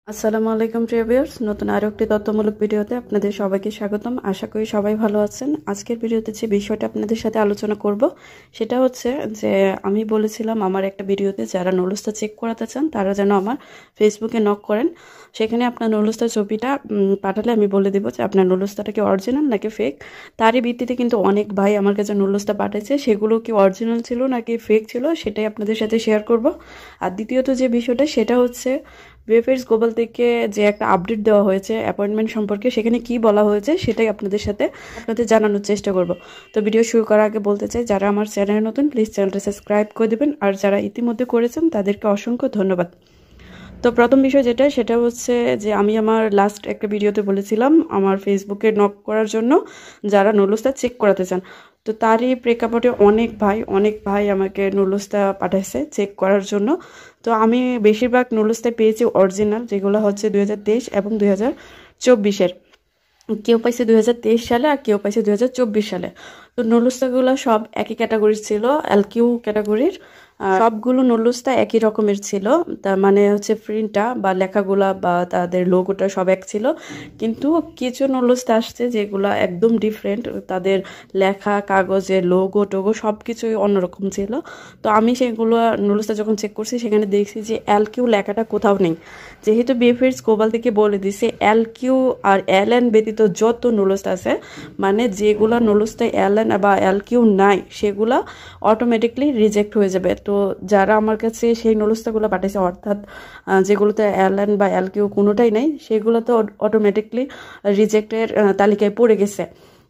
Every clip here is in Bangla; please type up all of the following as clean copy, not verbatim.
আসসালামু আলাইকুম ভিউয়ার্স, নতুন আরো একটি তথ্যমূলক ভিডিওতে আপনাদের সবাইকে স্বাগতম। আশা করি সবাই ভালো আছেন। আজকের ভিডিওতে যে বিষয়টা আপনাদের সাথে আলোচনা করব সেটা হচ্ছে যে আমি বলেছিলাম আমার একটা ভিডিওতে যারা নুডলসটা চেক করাতে চান তারা যেন আমার ফেসবুকে নক করেন। সেখানে আপনার নুডলসটার ছবিটা পাঠালে আমি বলে দেবো যে আপনার নুডলসটা কি অরিজিনাল নাকি ফেক। তারই ভিত্তিতে কিন্তু অনেক ভাই আমার কাছে নুডলসটা পাঠিয়েছে, সেগুলো কি অরিজিনাল ছিল নাকি ফেক ছিল সেটাই আপনাদের সাথে শেয়ার করব। আর দ্বিতীয়ত যে বিষয়টা সেটা হচ্ছে ভিএফএক্স গ্লোবাল থেকে যে একটা আপডেট দেওয়া হয়েছে অ্যাপয়েন্টমেন্ট সম্পর্কে, সেখানে কি বলা হয়েছে সেটাই আপনাদের জানানোর চেষ্টা করব। তো ভিডিও শুরু করার আগে বলতে চাই, যারা আমার চ্যানেলে নতুন প্লিজ চ্যানেলটা সাবস্ক্রাইব করে দেবেন, আর যারা ইতিমধ্যে করেছেন তাদেরকে অসংখ্য ধন্যবাদ। তো প্রথম বিষয় সেটা হচ্ছে যে আমি আমার লাস্ট একটা ভিডিওতে বলেছিলাম আমার ফেসবুকে নক করার জন্য যারা নুডলসটা চেক করাতে চান। তো তারই প্রেক্ষাপটে অনেক ভাই আমাকে নুডলসটা পাঠাইছে চেক করার জন্য। তো আমি বেশিরভাগ নুডলসটা পেয়েছি অরিজিনাল, যেগুলো হচ্ছে 2023 এবং 2024-এর। কেউ পাইছে 2023 সালে আর কেউ পাইছে 2024 সালে। তো নুডলসগুলো সব একই ক্যাটাগরির ছিল, এলকিউ ক্যাটাগরির। সবগুলো নুডলসটা একই রকমের ছিল, তার মানে হচ্ছে প্রিন্টটা বা লেখাগুলা বা তাদের লোগোটা সব এক ছিল। কিন্তু কিছু নুডলসটা আসছে যেগুলো একদম ডিফারেন্ট, তাদের লেখা কাগজের লোগো টোগো সব কিছুই অন্যরকম ছিল। তো আমি সেগুলো নুডলসটা যখন চেক করছি সেখানে দেখছি যে এলকিউ লেখাটা কোথাও নেই। যেহেতু ভিএফএক্স গ্লোবাল থেকে বলে দিছে এলকিউ আর এলএন ব্যতীত যত নুডলস আছে, মানে যেগুলো নুডলসটা এলএন বা এলকিউ নাই সেগুলা অটোমেটিকলি রিজেক্ট হয়ে যাবে। তো যারা আমার কাছে সেই নুডলসটাগুলো পাঠিয়েছে, অর্থাৎ যেগুলোতে এলএন বা এলকিউ কোনোটাই নাই, সেগুলো তো অটোমেটিকলি রিজেক্টের তালিকায় পড়ে গেছে।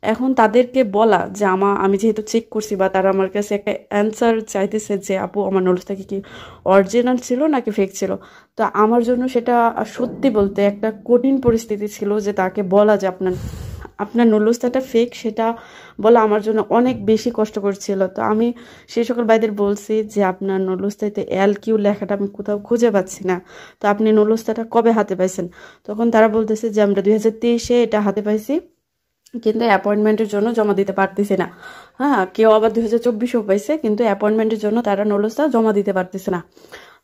এখন তাদেরকে বলা যে আমি যেহেতু চেক করছি বা তারা আমার কাছে একটা অ্যান্সার চাইতেছে যে আপু আমার নুডলসটা কি অরিজিনাল ছিল নাকি ফেক ছিল। তো আমার জন্য সেটা সত্যি বলতে একটা কঠিন পরিস্থিতি ছিল যে তাকে বলা যে আপনার নুডলসটা ফেক, সেটা বলা আমার জন্য অনেক বেশি কষ্টকর ছিল। তো আমি সেই সকল ভাইদের বলছি যে আপনার নুডলসটাতে এলকিউ লেখাটা আমি কোথাও খুঁজে পাচ্ছি না, তো আপনি নুডলসটা কবে হাতে পাইছেন। তখন তারা বলতেছে যে আমরা 2023-এ এটা হাতে পাইছি, কিন্তু অ্যাপয়েন্টমেন্টের জন্য জমা দিতে পারতেছে না। হ্যাঁ, কেউ আবার 2024-এও পাইছে, কিন্তু অ্যাপয়েন্টমেন্টের জন্য তারা নুডলসটা জমা দিতে পারতেছে না।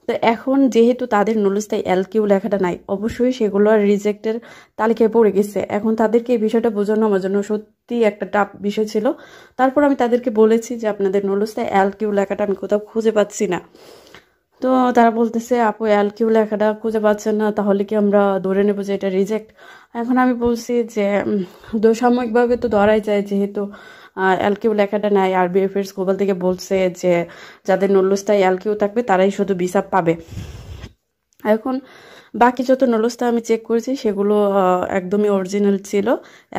তো এখন যেহেতু তাদের নুডলসটাই এলকিউ লেখাটা নাই, অবশ্যই সেগুলো রিজেক্টের তালিকায় পড়ে গেছে। এখন তাদেরকে এই বিষয়টা বোঝানো আমার জন্য সত্যি একটা টাফ বিষয় ছিল। তারপর আমি তাদেরকে বলেছি যে আপনাদের নুডলসটা এলকিউ লেখাটা আমি কোথাও খুঁজে পাচ্ছি না। তো তারা বলতেছে আপু এলকিউ লেখাটা খুঁজে পাচ্ছেন না, তাহলে কি আমরা ধরে নেবো যে এটা রিজেক্ট। এখন আমি বলছি যে সাময়িকভাবে তো ধরাই যায়, যেহেতু এলকিউ লেখাটা নাই, আর ভিএফএক্স গ্লোবাল থেকে বলছে যে যাদের নুডলসটাই এলকিউ থাকবে তারাই শুধু ভিসা পাবে। এখন বাকি যত নুডলসটা আমি চেক করেছি সেগুলো একদমই অরিজিনাল ছিল,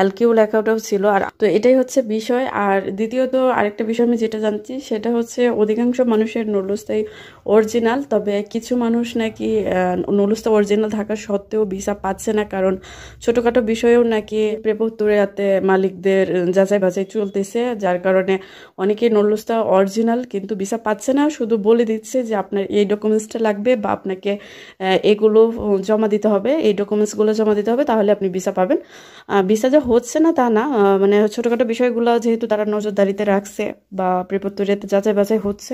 এলকিউ লেখাটাও ছিল। আর তো এটাই হচ্ছে বিষয়। আর দ্বিতীয়ত আরেকটা বিষয় আমি যেটা জানছি সেটা হচ্ছে অধিকাংশ মানুষের নুডলসটাই অরিজিনাল, তবে কিছু মানুষ নাকি নুডলসটা অরিজিনাল থাকা সত্ত্বেও ভিসা পাচ্ছে না, কারণ ছোটোখাটো বিষয়েও নাকি প্রেপোত্তরিয়াতে মালিকদের যাচাই বাছাই চলতেছে, যার কারণে অনেকে নুডলসটা অরিজিনাল কিন্তু ভিসা পাচ্ছে না, শুধু বলে দিচ্ছে যে আপনার এই ডকুমেন্টসটা লাগবে বা আপনাকে এগুলো জমা দিতে হবে, এই ডকুমেন্টসগুলো জমা দিতে হবে, তাহলে আপনি ভিসা পাবেন। ভিসা যে হচ্ছে না তা না, মানে ছোটোখাটো বিষয়গুলো যেহেতু তারা নজরদারিতে রাখছে বা প্রেপোত্তরিয়াতে যাচাই বাছাই হচ্ছে,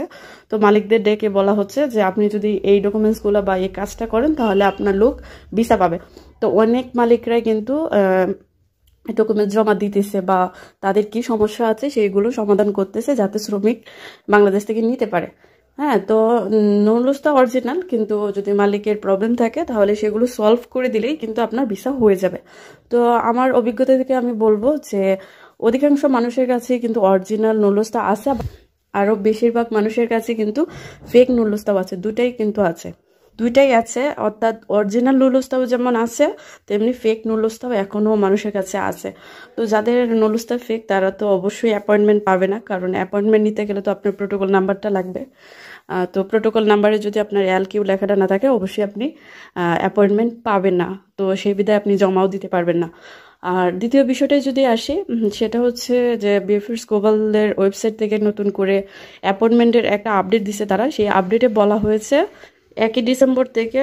তো মালিকদের ডেকে বলা হচ্ছে যে আপনি যদি এই ডকুমেন্টসগুলো বা এই কাজটা করেন তাহলে আপনার লোক ভিসা পাবে। তো অনেক মালিকরাই কিন্তু ডকুমেন্টস জমা দিতেছে বা তাদের কি সমস্যা আছে সেইগুলো সমাধান করতেছে যাতে শ্রমিক বাংলাদেশ থেকে নিতে পারে। হ্যাঁ, তো নুডলসটা অরিজিনাল, কিন্তু যদি মালিকের প্রবলেম থাকে তাহলে সেগুলো সলভ করে দিলেই কিন্তু আপনার ভিসা হয়ে যাবে। তো আমার অভিজ্ঞতা থেকে আমি বলবো যে অধিকাংশ মানুষের কাছে কিন্তু অরিজিনাল নুডলসটা আছে, আরও বেশিরভাগ মানুষের কাছে কিন্তু ফেক নুডলসটাও আছে, দুইটাই আছে। অর্থাৎ অরিজিনাল নুডলসটাও যেমন আছে তেমনি ফেক নুডলসটাও এখনও মানুষের কাছে আছে। তো যাদের নুডলসটা ফেক তারা তো অবশ্যই অ্যাপয়েন্টমেন্ট পাবে না, কারণ অ্যাপয়েন্টমেন্ট নিতে গেলে তো আপনার প্রোটোকল নাম্বারটা লাগবে। তো প্রোটোকল নাম্বারে যদি আপনার এলকিউ লেখাটা না থাকে অবশ্যই আপনি অ্যাপয়েন্টমেন্ট পাবেন না, তো সেই বিধায় আপনি জমাও দিতে পারবেন না। আর দ্বিতীয় বিষয়টায় যদি আসি, সেটা হচ্ছে যে ভিএফএক্স গ্লোবালের ওয়েবসাইট থেকে নতুন করে অ্যাপয়েন্টমেন্টের একটা আপডেট দিছে তারা। সেই আপডেটে বলা হয়েছে 1 ডিসেম্বর থেকে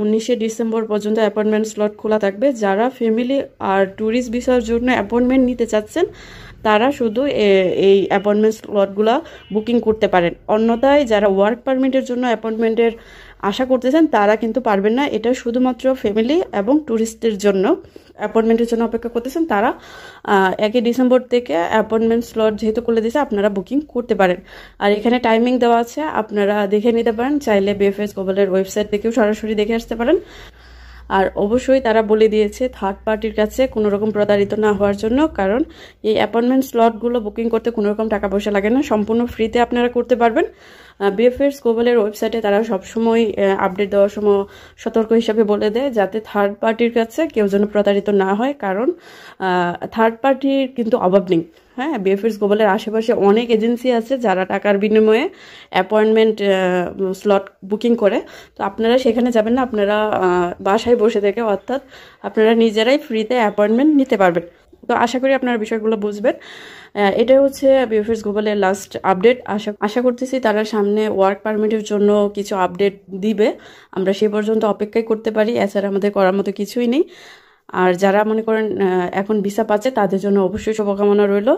19 ডিসেম্বর পর্যন্ত অ্যাপয়েন্টমেন্ট স্লট খোলা থাকবে। যারা ফ্যামিলি আর ট্যুরিস্ট ভিসার জন্য অ্যাপয়েন্টমেন্ট নিতে চাচ্ছেন তারা শুধু এই অ্যাপয়েন্টমেন্ট স্লটগুলো বুকিং করতে পারেন। অন্যথায় যারা ওয়ার্ক পারমিটের জন্য অ্যাপয়েন্টমেন্টের আশা করতেছেন তারা কিন্তু পারবেন না। এটা শুধুমাত্র ফ্যামিলি এবং ট্যুরিস্টদের জন্য, অ্যাপয়েন্টমেন্টের জন্য অপেক্ষা করতেছেন তারা 1 ডিসেম্বর থেকে অ্যাপয়েন্টমেন্ট স্লট যেহেতু খুলে দিয়েছে আপনারা বুকিং করতে পারেন। আর এখানে টাইমিং দেওয়া আছে, আপনারা দেখে নিতে পারেন, চাইলে বিএফএস গ্লোবালের ওয়েবসাইট থেকেও সরাসরি দেখে আসতে পারেন। আর অবশ্যই তারা বলে দিয়েছে থার্ড পার্টির কাছে কোনো রকম প্রতারিত না হওয়ার জন্য, কারণ এই অ্যাপয়েন্টমেন্ট স্লটগুলো বুকিং করতে কোনো রকম টাকা পয়সা লাগে না, সম্পূর্ণ ফ্রিতে আপনারা করতে পারবেন। বিএফএস গ্লোবালের ওয়েবসাইটে তারা সবসময় আপডেট দেওয়ার সময় সতর্ক হিসাবে বলে দেয় যাতে থার্ড পার্টির কাছে কেউ যেন প্রতারিত না হয়, কারণ থার্ড পার্টির কিন্তু অভাব নেই। হ্যাঁ, বিএফএস গ্লোবালের আশেপাশে অনেক এজেন্সি আছে যারা টাকার বিনিময়ে অ্যাপয়েন্টমেন্ট স্লট বুকিং করে। তো আপনারা সেখানে যাবেন না, আপনারা বাসায় বসে থেকে, অর্থাৎ আপনারা নিজেরাই ফ্রিতে অ্যাপয়েন্টমেন্ট নিতে পারবেন। তো আশা করি আপনারা বিষয়গুলো বুঝবেন। এটাই হচ্ছে বিএফএস গ্লোবালের লাস্ট আপডেট। আশা করতেছি তারা সামনে ওয়ার্ক পারমিটের জন্য কিছু আপডেট দিবে, আমরা সে পর্যন্ত অপেক্ষাই করতে পারি, এছাড়া আমাদের করার মতো কিছুই নেই। আর যারা মনে করেন এখন ভিসা পাচ্ছে তাদের জন্য অবশ্যই শুভকামনা রইল।